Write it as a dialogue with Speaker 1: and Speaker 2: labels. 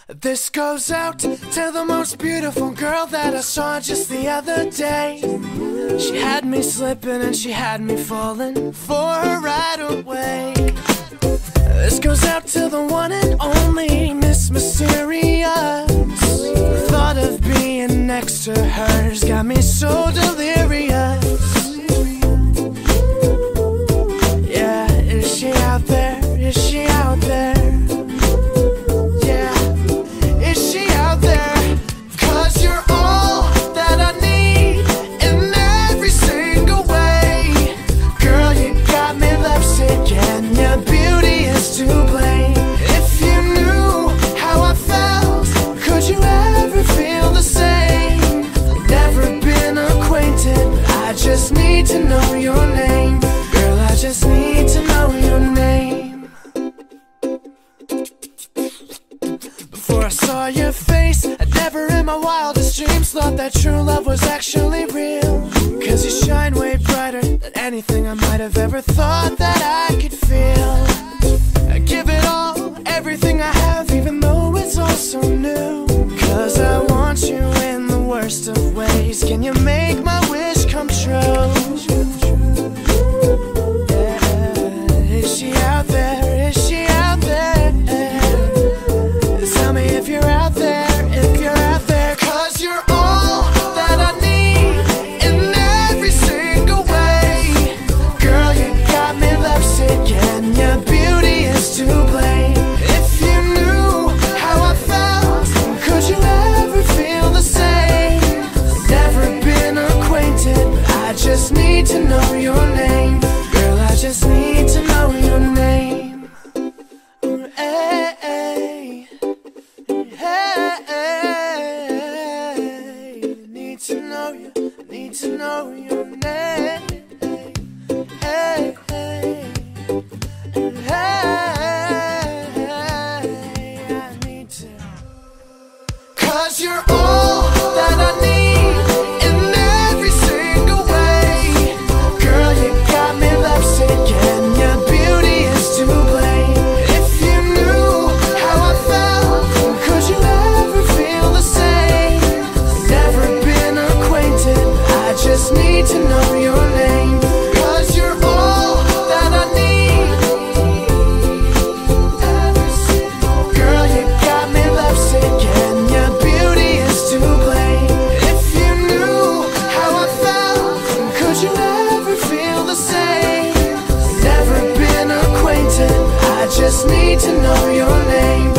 Speaker 1: This goes out to the most beautiful girl that I saw just the other day. She had me slipping and she had me falling for her right away. This goes out to the one and only Miss Mysterious. The thought of being next to her's got me so delirious. Yeah, is she out there? Is she out there? Before I saw your face, I'd never in my wildest dreams thought that true love was actually real. Cause you shine way brighter than anything I might have ever thought that I could feel. I give it all, everything I have, even though it's all so new. Cause I want you in the worst of ways. Can you make my wish come true? Is she out there? Is she out there? Tell me if you're out there, if you're out there. Cause you're all that I need in every single way. Girl, you got me lovesick and your beauty is to blame. If you knew how I felt, could you ever feel the same? Never been acquainted, I just need to know your name. Girl, I just need to know your name. Hey, need to know you, need to know your name. Hey, hey, I need to. Cause you're all that I need in every single way. Girl, you got me lovesick and your beauty is to blame. If you knew how I felt, could you ever feel the same? Never been acquainted, I just need to know your name. Cause you're all that I need. Girl, you got me lovesick and your beauty is to blame. If you knew how I felt, could you ever feel the same? Never been acquainted, I just need to know your name.